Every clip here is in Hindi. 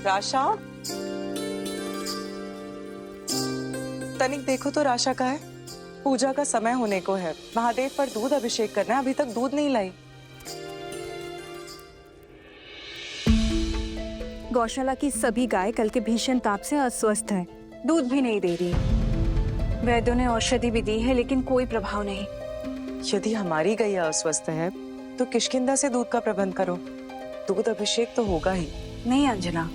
राशा, तनिक देखो तो राशा का है। पूजा का समय होने को है, महादेव पर दूध अभिषेक करना है, अभी तक दूध नहीं लाई। गौशाला की सभी गाय कल के भीषण ताप से अस्वस्थ हैं, दूध भी नहीं दे रही। वैद्यों ने औषधि भी दी है लेकिन कोई प्रभाव नहीं। यदि हमारी गैया अस्वस्थ है तो किष्किंधा से दूध का प्रबंध करो, दूध अभिषेक तो होगा ही। नहीं अंजना,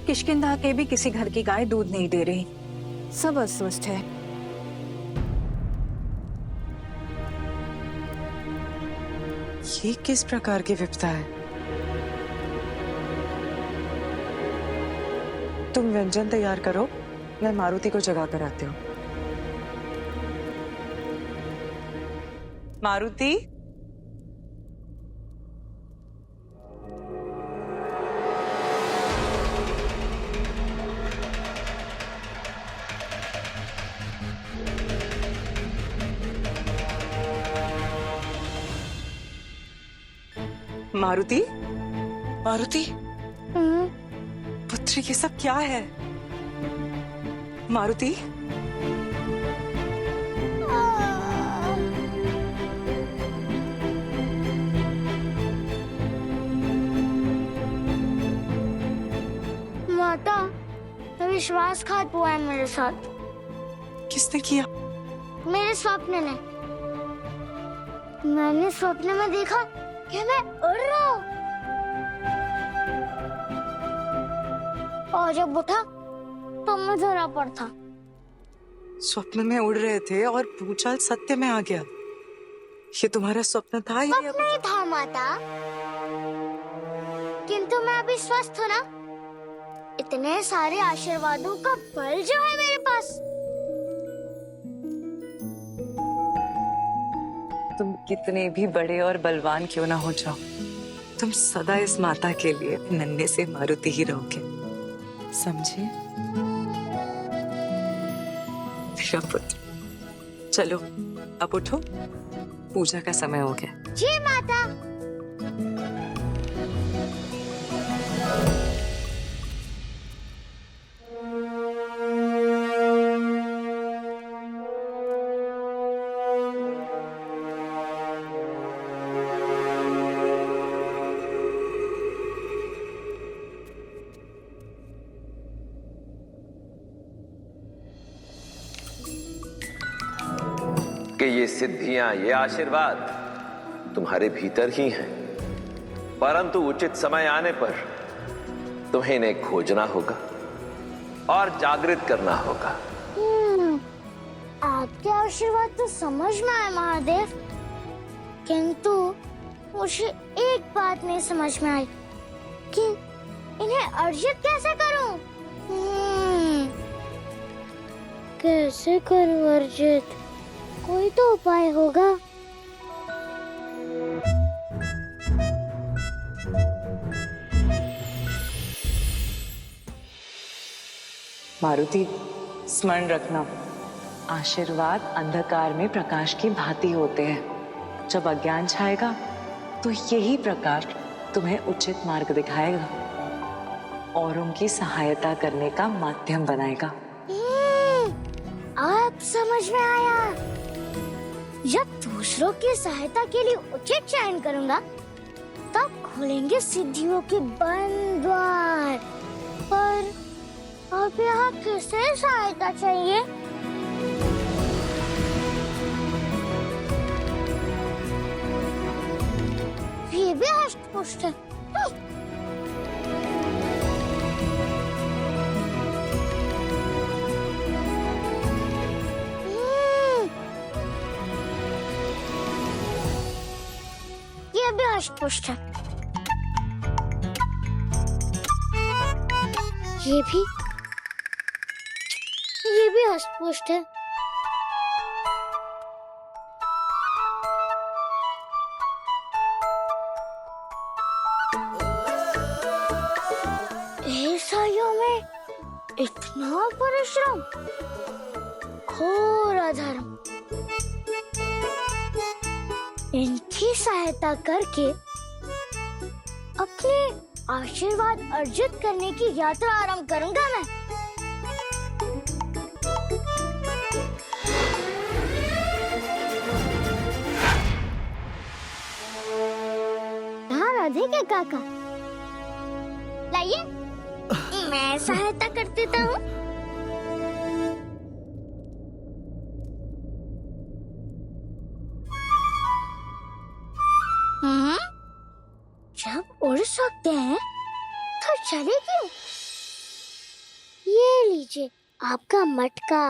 किष्किंधा के भी किसी घर की गाय दूध नहीं दे रही, सब अस्वस्थ है। ये किस प्रकार की विपदा है? तुम व्यंजन तैयार करो, मैं मारुति को जगा कर आती हूँ। मारुति, मारुति, मारुति, पुत्री, ये सब क्या है? मारुति, माता, विश्वासघात हुआ है मेरे साथ। किसने किया? मेरे स्वप्न ने। मैंने स्वप्न में देखा कि मैं उड़ रहा हूँ, और जब उठा तो मैं धरा पर था। स्वप्न में उड़ रहे थे और भूचाल सत्य में आ गया। ये तुम्हारा स्वप्न था या स्वप्न ही था माता, किंतु मैं अभी स्वस्थ हूँ ना। इतने सारे आशीर्वादों का बल जो है मेरे पास। तुम कितने भी बड़े और बलवान क्यों ना हो जाओ, तुम सदा इस माता के लिए नन्हे से मारुति ही रहोगे, समझे? मेरा पुत्र, चलो अब उठो, पूजा का समय हो गया। जी माता। कि ये सिद्धियां, ये आशीर्वाद तुम्हारे भीतर ही हैं, परंतु उचित समय आने पर तुम्हें इन्हें खोजना होगा और जागृत करना होगा। आपके आशीर्वाद तो समझ में आए महादेव, किंतु मुझे एक बात नहीं समझ में आई कि इन्हें अर्जित कैसे करूं? कैसे करूं अर्जित? कोई तो उपाय होगा। मारुति, स्मरण रखना, आशीर्वाद अंधकार में प्रकाश की भांति होते हैं। जब अज्ञान छाएगा तो यही प्रकाश तुम्हें उचित मार्ग दिखाएगा, औरों की सहायता करने का माध्यम बनाएगा। अब समझ में आया। जब दूसरों की सहायता के लिए उचित चयन करूंगा, तब खोलेंगे सिद्धियों के बंद द्वार। पर अब यहाँ किसे सहायता चाहिए? ये भी हष्ट-पुष्ट है। ये भी हष्ट-पुष्ट है। ये भी हष्ट-पुष्ट है। ईसाइयों में इतना परिश्रम, घोर अधर्म। इनकी सहायता करके अपने आशीर्वाद अर्जित करने की यात्रा आरंभ करूंगा मैं। हाँ राधे के काका, लाइए मैं सहायता कर देता हूँ। जब उड़ सकते हैं तो चले क्यों? ये लीजिए आपका मटका।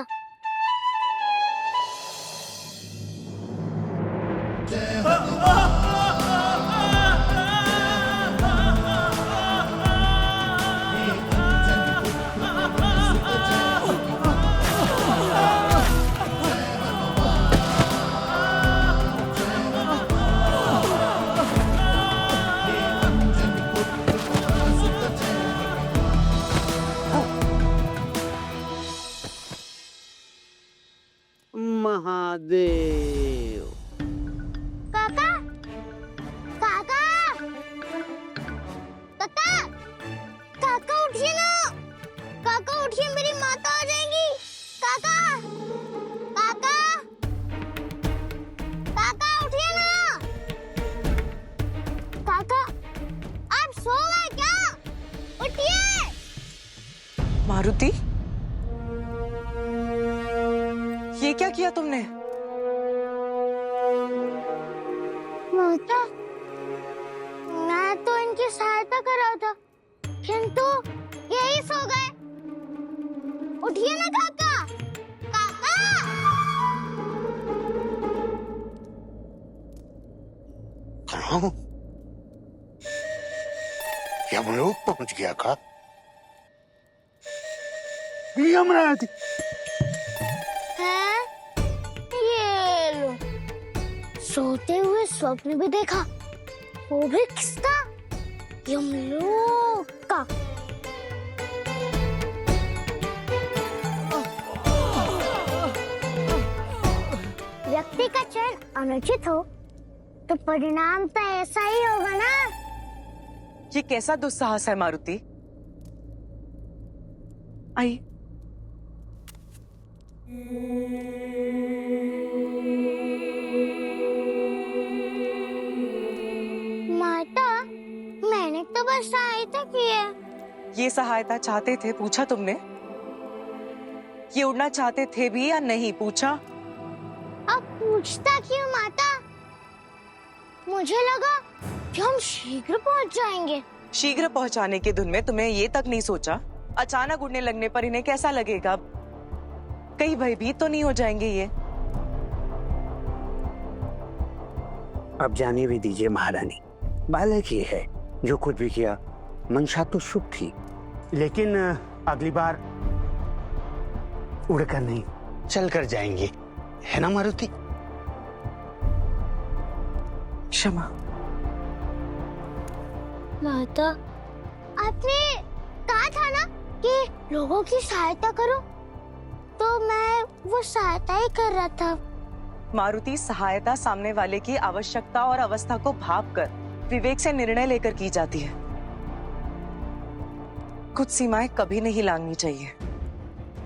महादेव। काका, काका, काका, काका उठिए ना। काका उठिए, मेरी माता आ जाएंगी। काका, काका, काका उठिए ना। काका, आप सो गए क्या? उठिए। मारुति, ये क्या किया तुमने? माता, मैं तो इनकी सहायता कर रहा था, किंतु यही सो गए। उठिए ना काका, काका। कहाँ हूँ? यमलोक पहुंच गया का? यमराज, हैं? ये लो, सोते हुए स्वप्न भी देखा, वो भी किसका? यमलोक का। व्यक्ति का चयन अनुचित हो तो परिणाम तो ऐसा ही होगा ना। ये कैसा दुस्साहस है मारुति? आई। माता, मैंने तो बस सहायता की है। ये सहायता चाहते थे, पूछा तुमने? ये उड़ना चाहते थे भी या नहीं, पूछा? अब पूछता क्यों माता? मुझे लगा कि हम शीघ्र पहुंच जाएंगे। शीघ्र पहुंचाने की धुन में तुमने ये तक नहीं सोचा अचानक उड़ने लगने पर इन्हें कैसा लगेगा? कहीं भयभीत तो नहीं हो जाएंगे ये? अब जाने भी दीजिए महारानी। बालक ही है, जो कुछ भी किया मंशा तो शुभ थी, लेकिन अगली बार उड़कर नहीं चलकर जाएंगे, है ना मारुति? क्षमा। माता, आपने कहा था ना कि लोगों की सहायता करो, तो मैं वो सहायता ही कर रहा था। मारुति, सहायता सामने वाले की आवश्यकता और अवस्था को भांपकर विवेक से निर्णय लेकर की जाती है। कुछ सीमाएं कभी नहीं लांघनी चाहिए,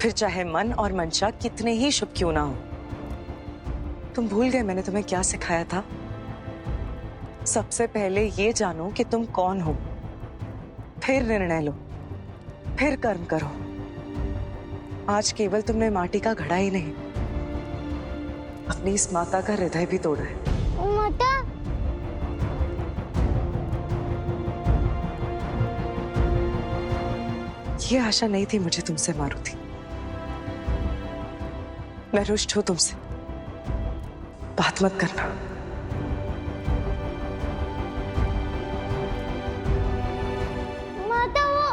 फिर चाहे मन और मंशा कितने ही शुभ क्यों ना हो। तुम भूल गए मैंने तुम्हें क्या सिखाया था? सबसे पहले ये जानो कि तुम कौन हो, फिर निर्णय लो, फिर कर्म करो। आज केवल तुमने माटी का घड़ा ही नहीं, अपनी इस माता का हृदय भी तोड़ा है। माता, ये आशा नहीं थी मुझे तुमसे मारुति। मैं रुष्ट हूं तुमसे, बात मत करना। माता, वो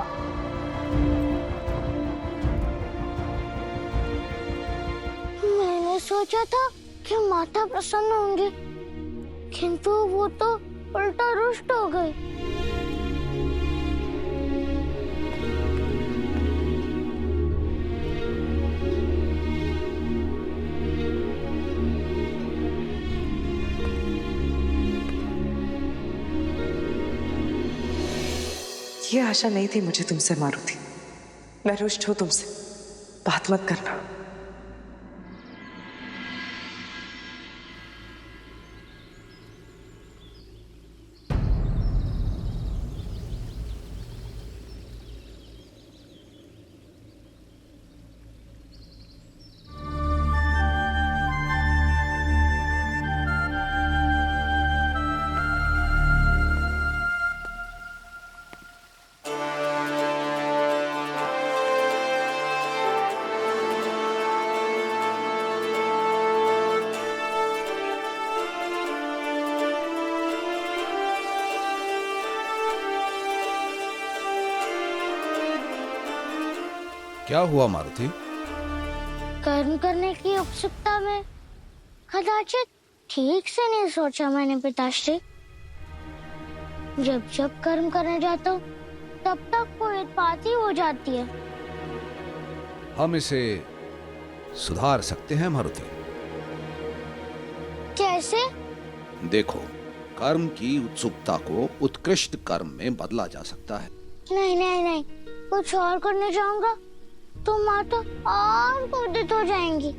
मैंने सोचा था कि माता प्रसन्न होंगी, किंतु वो तो उल्टा रुष्ट हो गई। ये आशा नहीं थी मुझे तुमसे मारुति। मैं रुष्ट हूं तुमसे, बात मत करना। क्या हुआ मारुति? कर्म करने की उत्सुकता में कदाचित ठीक से नहीं सोचा मैंने पिताश्री। जब जब कर्म करने जाता हूँ तब तक कोई बात ही हो जाती है। हम इसे सुधार सकते हैं मारुति। कैसे? देखो, कर्म की उत्सुकता को उत्कृष्ट कर्म में बदला जा सकता है। नहीं नहीं नहीं, कुछ और करने जाऊंगा तो माता और क्रोधित हो जाएंगी।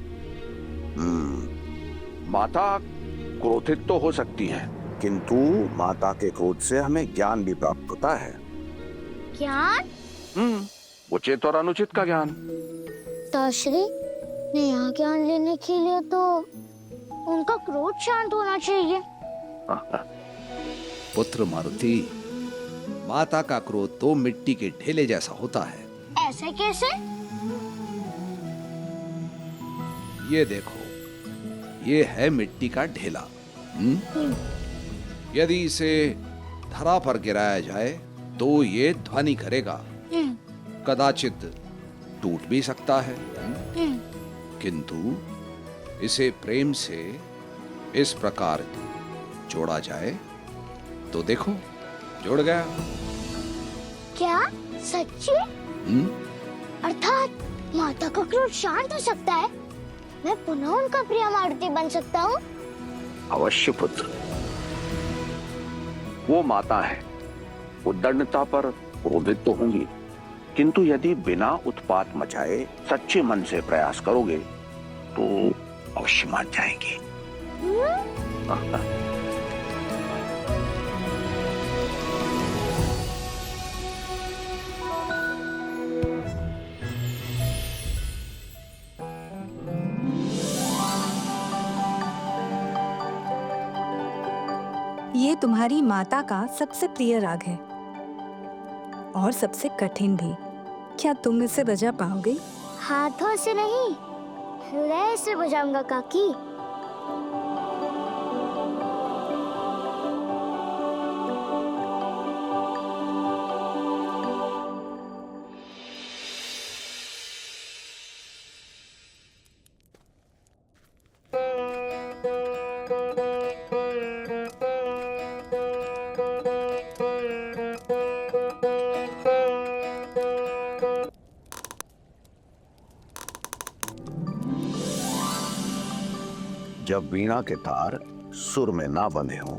माता क्रोधित तो हो सकती हैं, किंतु माता के क्रोध से हमें ज्ञान भी प्राप्त होता है। ज्ञान? उचित और अनुचित का ज्ञान। पिताश्री, नया ज्ञान लेने के लिए तो उनका क्रोध शांत होना चाहिए। पुत्र मारुति, माता का क्रोध तो मिट्टी के ढेले जैसा होता है। ऐसे कैसे? ये देखो, ये है मिट्टी का ढेला। यदि इसे धरा पर गिराया जाए तो ये ध्वनि करेगा, कदाचित टूट भी सकता है। किंतु इसे प्रेम से इस प्रकार जोड़ा जाए तो देखो, जुड़ गया। क्या सच्ची? अर्थात माता का क्रोध शांत हो सकता है? मैं पुनः उनका प्रिय मारुति बन सकता हूँ? अवश्य पुत्र, वो माता है, उद्दंडता पर क्रोधित तो होंगी, किंतु यदि बिना उत्पात मचाए सच्चे मन से प्रयास करोगे तो अवश्य मान जाएंगी। ये तुम्हारी माता का सबसे प्रिय राग है और सबसे कठिन भी। क्या तुम इसे बजा पाओगे? हाथों से नहीं, हृदय से बजाऊंगा काकी। जब वीणा के तार सुर में ना बंधे हों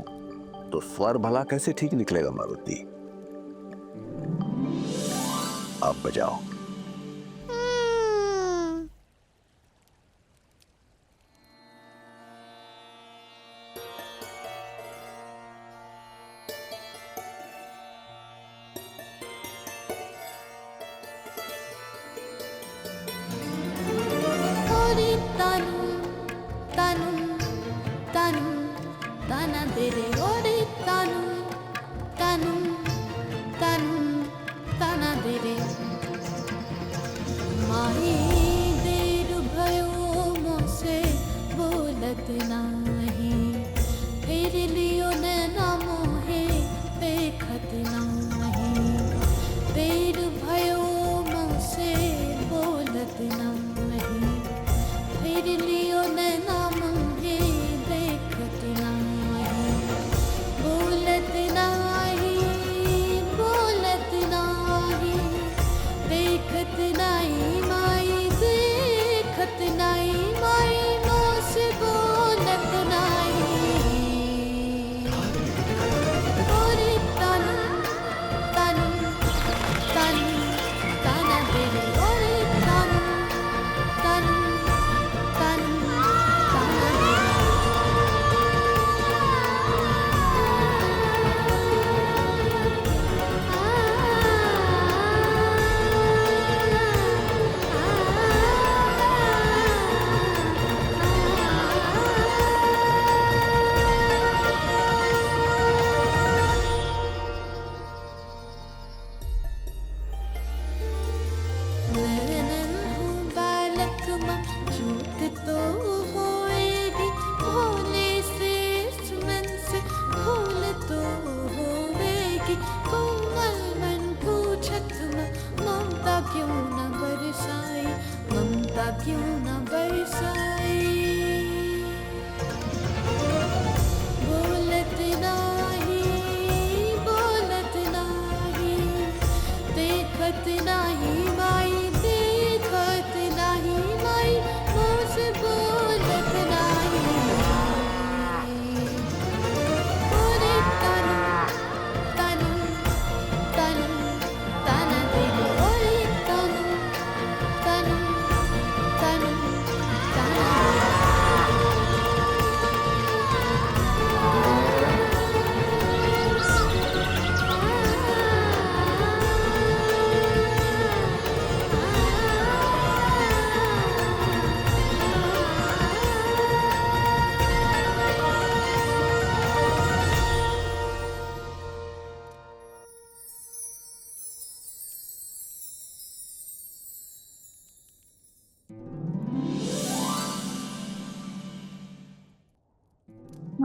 तो स्वर भला कैसे ठीक निकलेगा मारुति? आप बजाओ।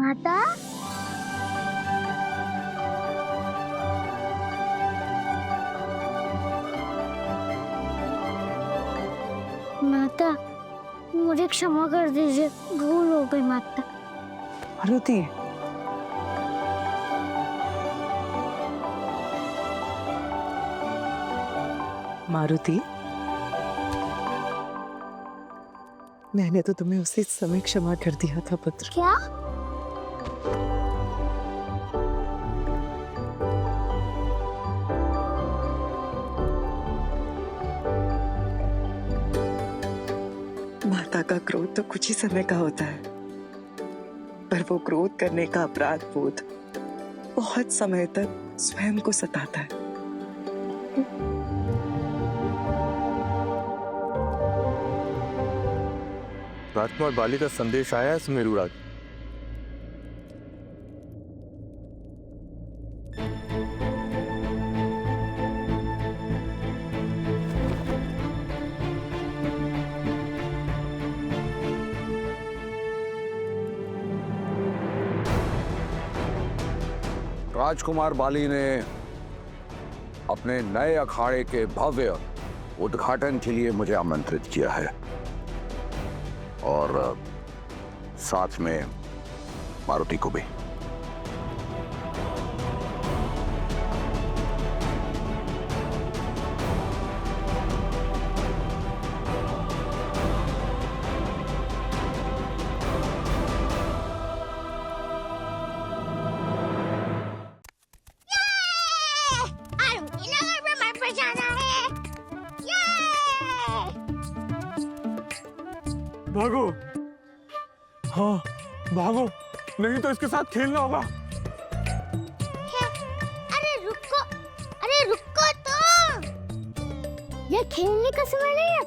माता, माता मुझे क्षमा कर दीजिए, भूल हो गई माता। मारुति, मारुति, मैंने तो तुम्हें उसी समय क्षमा कर दिया था पुत्र। क्या? माता का क्रोध तो कुछ ही समय का होता है, पर वो क्रोध करने का अपराध बोध बहुत समय तक स्वयं को सताता है। राजकुमार बाली का संदेश आया है सुमेरुराज। राजकुमार बाली ने अपने नए अखाड़े के भव्य उद्घाटन के लिए मुझे आमंत्रित किया है और साथ में मारुति को भी। भागो, हाँ भागो, नहीं तो इसके साथ खेलना होगा। अरे रुको तो, ये खेलने का समय नहीं है,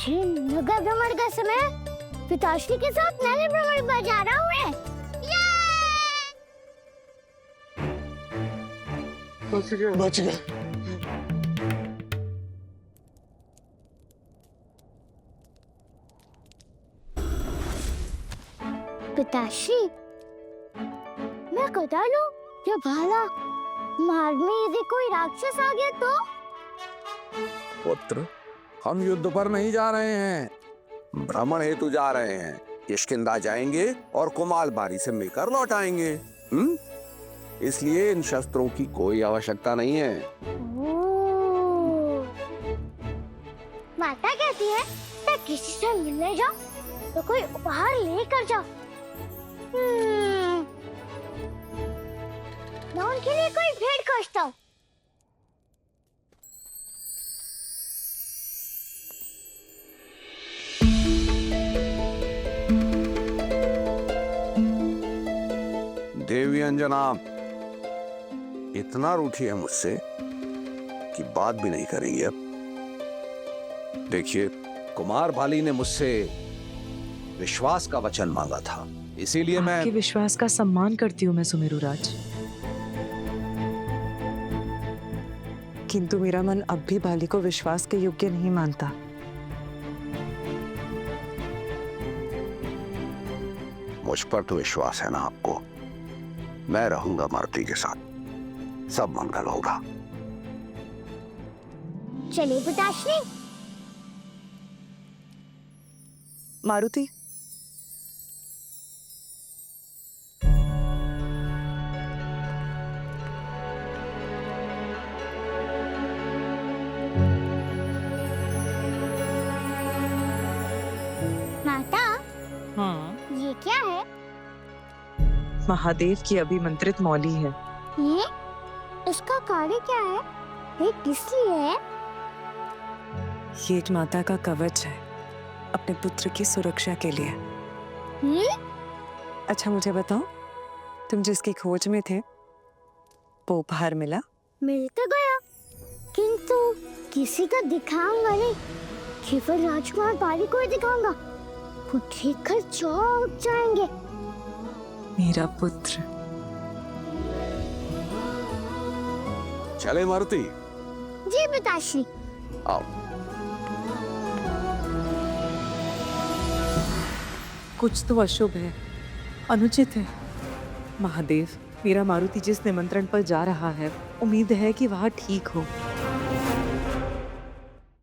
ये नगर भ्रमण का समय है। पिताश्री के साथ नगर भ्रमण पर जा रहा हूँ मैं। बच गया। पिताश्री, मैं कटा लूं या भाला? मार्ग में यदि कोई राक्षस आ गया तो? पुत्र, हम युद्ध पर नहीं जा रहे हैं, भ्रमण हेतु जा रहे हैं। किष्किंधा जाएंगे और कुमाल बारी से मिलकर लौट आएंगे। इसलिए इन शस्त्रों की कोई आवश्यकता नहीं है। माता कहती है कि किसी से मिलने जाओ तो कोई उपहार लेकर जाओ। मैं उनके लिए कोई भेंट खोजता हूँ। देवी अंजना इतना रूठी है मुझसे कि बात भी नहीं करेंगी अब। देखिए, कुमार बाली ने मुझसे विश्वास का वचन मांगा था, इसीलिए मैं आपके विश्वास का सम्मान करती हूँ मैं सुमेरुराज, किंतु मेरा मन अब भी बाली को विश्वास के योग्य नहीं मानता। मुझ पर तो विश्वास है ना आपको। मैं रहूंगा मारुति के साथ, सब मंगल होगा। चलिए पिताश्री। मारुति, माता, ये क्या है? महादेव की अभिमंत्रित मौली है। ये इसका कार्य क्या है? ये किस लिए है? ये माता का कवच है, अपने पुत्र की सुरक्षा के लिए। अच्छा मुझे बताओ, तुम जिसकी खोज में थे वो उपहार मिला? मिल तो गया, किंतु किसी का दिखाऊंगा नहीं, केवल राजकुमार बाली को ही दिखाऊंगा। वो देखकर चौंक जाएंगे। मेरा पुत्र। चले मारुति? जी पिताश्री। आओ। कुछ तो अशुभ है, अनुचित है। महादेव, मेरा मारुति जिस निमंत्रण पर जा रहा है, उम्मीद है कि वहाँ ठीक हो।